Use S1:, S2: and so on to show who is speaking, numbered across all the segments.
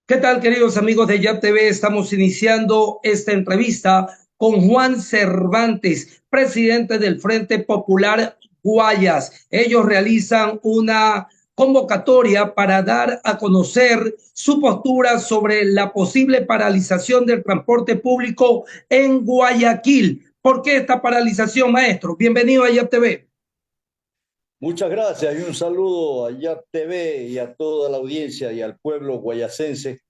S1: ¿Qué tal, queridos amigos de YAP TV? Estamos iniciando esta entrevista con Juan Cervantes, presidente del Frente Popular Guayas. Ellos realizan una convocatoria para dar a conocer su postura sobre la posible paralización del transporte público en Guayaquil. ¿Por qué esta paralización, maestro? Bienvenido a YAP TV.
S2: Muchas gracias y un saludo a YAP TV y a toda la audiencia y al pueblo guayacense.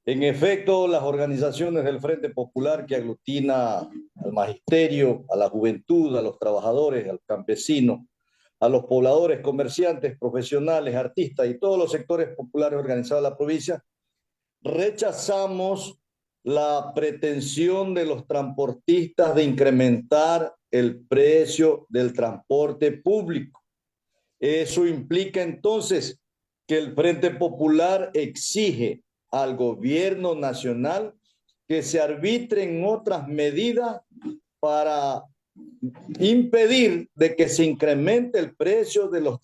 S2: En efecto, las organizaciones del Frente Popular que aglutina al magisterio, a la juventud, a los trabajadores, al campesino, a los pobladores, comerciantes, profesionales, artistas y todos los sectores populares organizados de la provincia, rechazamos la pretensión de los transportistas de incrementar el precio del transporte público. Eso implica entonces que el Frente Popular exige al gobierno nacional que se arbitren otras medidas para impedir de que se incremente el precio de los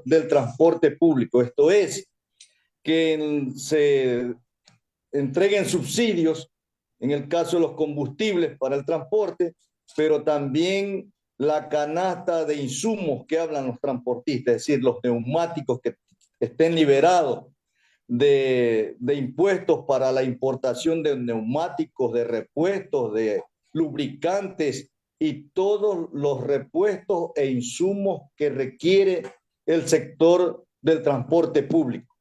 S2: del transporte público. Esto es, que se entreguen subsidios en el caso de los combustibles para el transporte, pero también la canasta de insumos que hablan los transportistas, es decir, los neumáticos que estén liberados de impuestos para la importación de neumáticos, de repuestos, de lubricantes y todos los repuestos e insumos que requiere el sector del transporte público.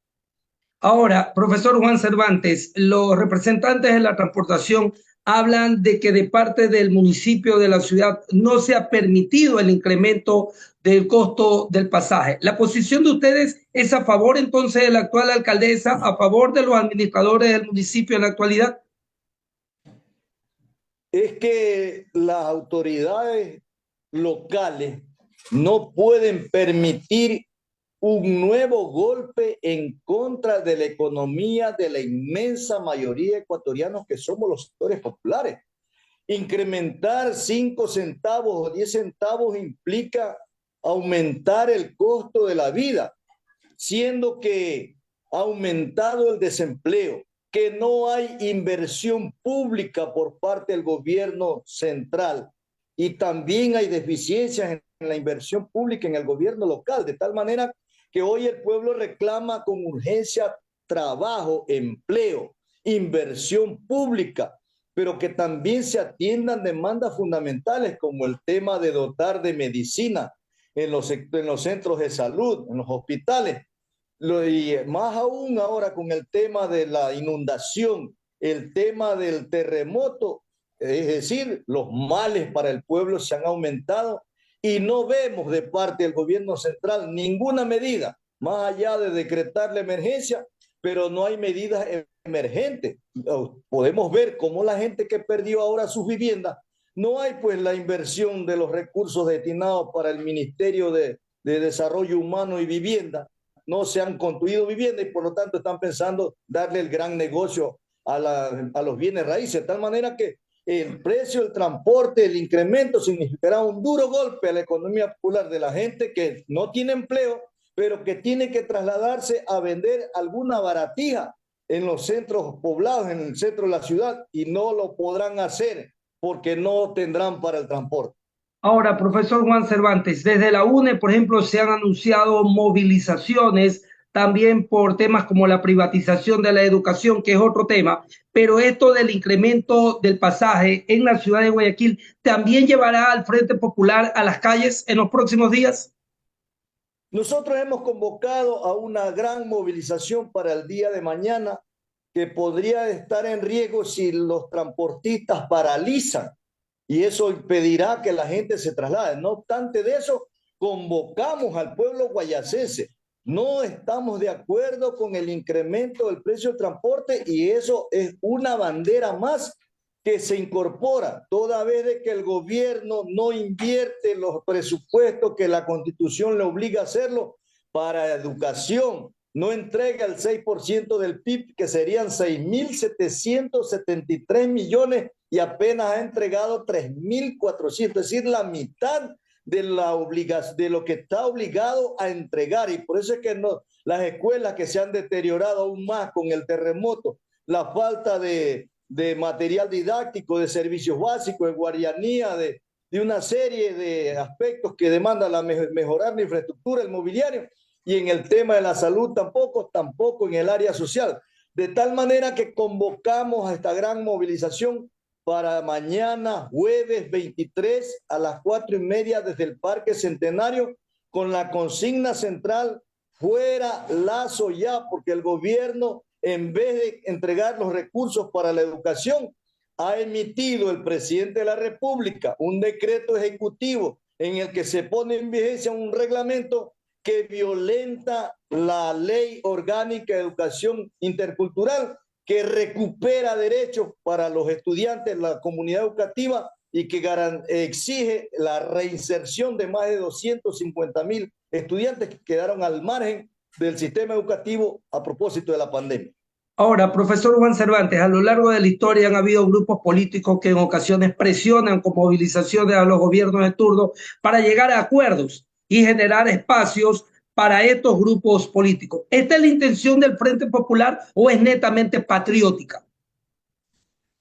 S1: Ahora, profesor Juan Cervantes, los representantes de la transportación hablan de que de parte del municipio de la ciudad no se ha permitido el incremento del costo del pasaje. ¿La posición de ustedes es a favor entonces de la actual alcaldesa, a favor de los administradores del municipio en la actualidad?
S2: Es que las autoridades locales no pueden permitir un nuevo golpe en contra de la economía de la inmensa mayoría de ecuatorianos que somos los sectores populares. Incrementar 5 centavos o 10 centavos implica aumentar el costo de la vida, siendo que ha aumentado el desempleo, que no hay inversión pública por parte del gobierno central y también hay deficiencias en la inversión pública en el gobierno local, de tal manera que hoy el pueblo reclama con urgencia trabajo, empleo, inversión pública, pero que también se atiendan demandas fundamentales como el tema de dotar de medicina en los centros de salud, en los hospitales. Y más aún ahora con el tema de la inundación, el tema del terremoto, es decir, los males para el pueblo se han aumentado y no vemos de parte del gobierno central ninguna medida, más allá de decretar la emergencia, pero no hay medidas emergentes. Podemos ver cómo la gente que perdió ahora sus viviendas, no hay pues la inversión de los recursos destinados para el Ministerio de Desarrollo Humano y Vivienda, no se han construido viviendas y por lo tanto están pensando darle el gran negocio a los bienes raíces, de tal manera que el precio del transporte, el incremento significará un duro golpe a la economía popular de la gente que no tiene empleo, pero que tiene que trasladarse a vender alguna baratija en los centros poblados, en el centro de la ciudad, y no lo podrán hacer porque no tendrán para el transporte.
S1: Ahora, profesor Juan Cervantes, desde la UNE, por ejemplo, se han anunciado movilizaciones también por temas como la privatización de la educación, que es otro tema, pero esto del incremento del pasaje en la ciudad de Guayaquil también llevará al Frente Popular a las calles en los próximos días.
S2: Nosotros hemos convocado a una gran movilización para el día de mañana que podría estar en riesgo si los transportistas paralizan y eso impedirá que la gente se traslade. No obstante de eso, convocamos al pueblo guayacense. No estamos de acuerdo con el incremento del precio del transporte y eso es una bandera más que se incorpora toda vez de que el gobierno no invierte los presupuestos que la Constitución le obliga a hacerlo para educación, no entrega el 6% del PIB, que serían 6.773 millones y apenas ha entregado 3.400, es decir, la mitad de de lo que está obligado a entregar. Y por eso es que no, las escuelas que se han deteriorado aún más con el terremoto, la falta de material didáctico, de servicios básicos, de guardianía, de una serie de aspectos que demandan mejorar la infraestructura, el mobiliario, y en el tema de la salud tampoco en el área social. De tal manera que convocamos a esta gran movilización para mañana, jueves 23 a las 4:30 desde el Parque Centenario, con la consigna central: fuera Lazo ya, porque el gobierno, en vez de entregar los recursos para la educación, ha emitido el presidente de la República un decreto ejecutivo en el que se pone en vigencia un reglamento que violenta la Ley Orgánica de Educación Intercultural, que recupera derechos para los estudiantes, la comunidad educativa, y que exige la reinserción de más de 250,000 estudiantes que quedaron al margen del sistema educativo a propósito de la pandemia.
S1: Ahora, profesor Juan Cervantes, a lo largo de la historia han habido grupos políticos que en ocasiones presionan con movilizaciones a los gobiernos de turno para llegar a acuerdos y generar espacios para estos grupos políticos. ¿Esta es la intención del Frente Popular o es netamente patriótica?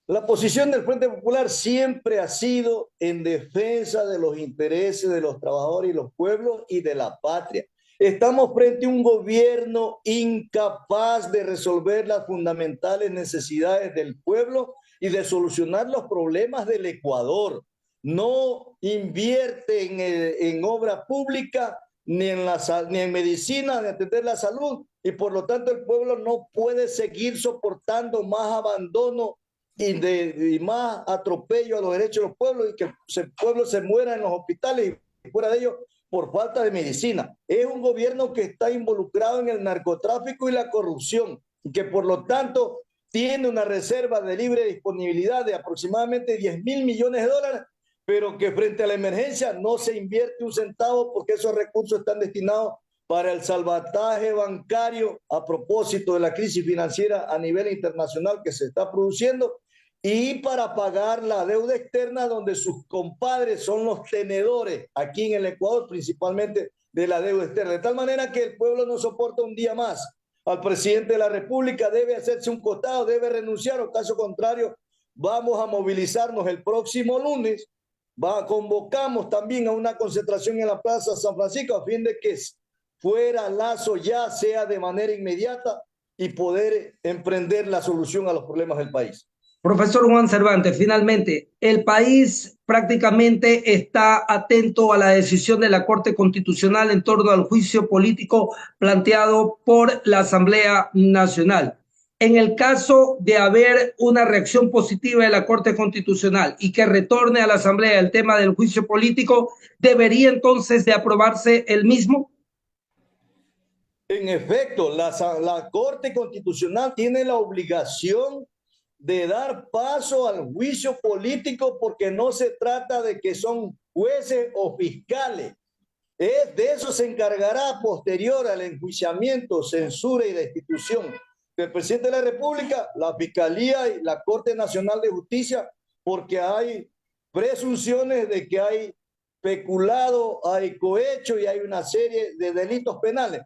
S2: La posición del Frente Popular siempre ha sido en defensa de los intereses de los trabajadores y los pueblos y de la patria. Estamos frente a un gobierno incapaz de resolver las fundamentales necesidades del pueblo y de solucionar los problemas del Ecuador. No invierte en obra pública, ni en medicina, ni en atender la salud, y por lo tanto el pueblo no puede seguir soportando más abandono y más atropello a los derechos de los pueblos, y que el pueblo se muera en los hospitales y fuera de ellos por falta de medicina. Es un gobierno que está involucrado en el narcotráfico y la corrupción, y que por lo tanto tiene una reserva de libre disponibilidad de aproximadamente 10,000 millones de dólares, pero que frente a la emergencia no se invierte un centavo, porque esos recursos están destinados para el salvataje bancario a propósito de la crisis financiera a nivel internacional que se está produciendo, y para pagar la deuda externa, donde sus compadres son los tenedores aquí en el Ecuador, principalmente de la deuda externa. De tal manera que el pueblo no soporta un día más al presidente de la República, debe hacerse un costado, debe renunciar, o caso contrario vamos a movilizarnos el próximo lunes. Convocamos también a una concentración en la Plaza San Francisco a fin de que fuera Lazo ya sea de manera inmediata y poder emprender la solución a los problemas del país.
S1: Profesor Juan Cervantes, finalmente, el país prácticamente está atento a la decisión de la Corte Constitucional en torno al juicio político planteado por la Asamblea Nacional. En el caso de haber una reacción positiva de la Corte Constitucional y que retorne a la Asamblea el tema del juicio político, ¿debería entonces de aprobarse el mismo?
S2: En efecto, la Corte Constitucional tiene la obligación de dar paso al juicio político, porque no se trata de que son jueces o fiscales. De eso se encargará posterior al enjuiciamiento, censura y destitución del presidente de la República, la Fiscalía y la Corte Nacional de Justicia, porque hay presunciones de que hay peculado, hay cohecho y hay una serie de delitos penales.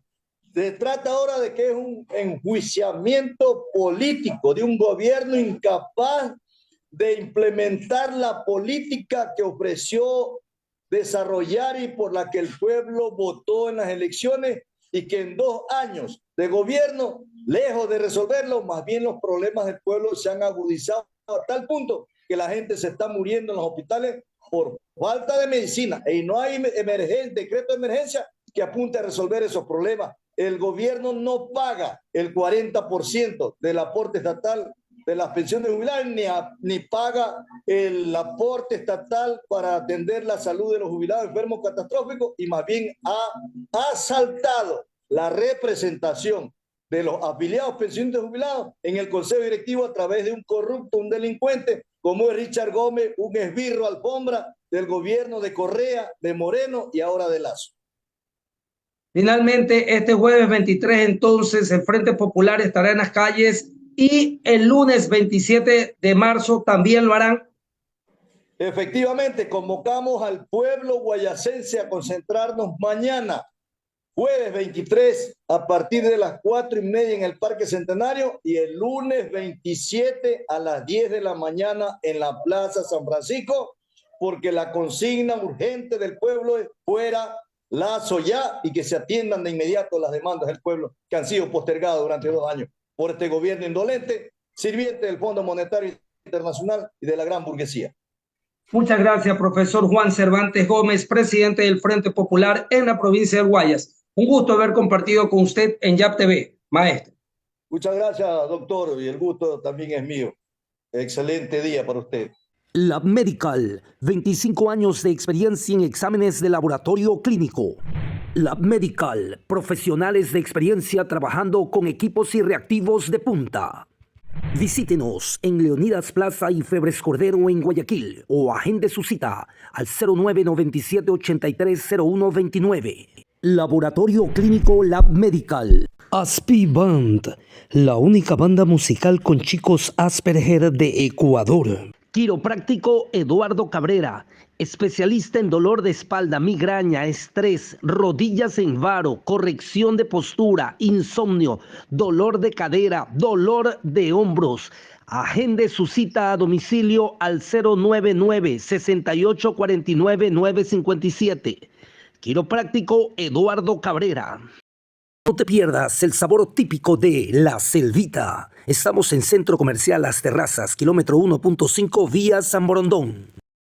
S2: Se trata ahora de que es un enjuiciamiento político de un gobierno incapaz de implementar la política que ofreció desarrollar y por la que el pueblo votó en las elecciones, y que en 2 años de gobierno, lejos de resolverlo, más bien los problemas del pueblo se han agudizado a tal punto que la gente se está muriendo en los hospitales por falta de medicina, y no hay decreto de emergencia que apunte a resolver esos problemas. El gobierno no paga el 40% del aporte estatal de las pensiones jubiladas, ni paga el aporte estatal para atender la salud de los jubilados enfermos catastróficos, y más bien ha asaltado la representación de los afiliados pensionistas jubilados en el consejo directivo a través de un corrupto, un delincuente, como es Richard Gómez, un esbirro alfombra del gobierno de Correa, de Moreno y ahora de Lazo.
S1: Finalmente, este jueves 23, entonces, el Frente Popular estará en las calles, y el lunes 27 de marzo también lo harán.
S2: Efectivamente, convocamos al pueblo guayacense a concentrarnos mañana, jueves 23, a partir de las 4:30 en el Parque Centenario y el lunes 27 a las 10 de la mañana en la Plaza San Francisco, porque la consigna urgente del pueblo es fuera Lazo ya y que se atiendan de inmediato las demandas del pueblo que han sido postergadas durante 2 años por este gobierno indolente, sirviente del Fondo Monetario Internacional y de la gran burguesía.
S1: Muchas gracias, profesor Juan Cervantes Gómez, presidente del Frente Popular en la provincia del Guayas. Un gusto haber compartido con usted en YAP TV, maestro.
S2: Muchas gracias, doctor, y el gusto también es mío. Excelente día para usted.
S3: Lab Medical, 25 años de experiencia en exámenes de laboratorio clínico. Lab Medical, profesionales de experiencia trabajando con equipos y reactivos de punta. Visítenos en Leonidas Plaza y Febres Cordero en Guayaquil o agende su cita al 0997-830129. Laboratorio Clínico Lab Medical. Aspi Band, la única banda musical con chicos Asperger de Ecuador. Quiropráctico Eduardo Cabrera, especialista en dolor de espalda, migraña, estrés, rodillas en varo, corrección de postura, insomnio, dolor de cadera, dolor de hombros. Agende su cita a domicilio al 099-6849-957. Quiropráctico Eduardo Cabrera. No te pierdas el sabor típico de La Selvita. Estamos en Centro Comercial Las Terrazas, kilómetro 1.5 vía San Borondón.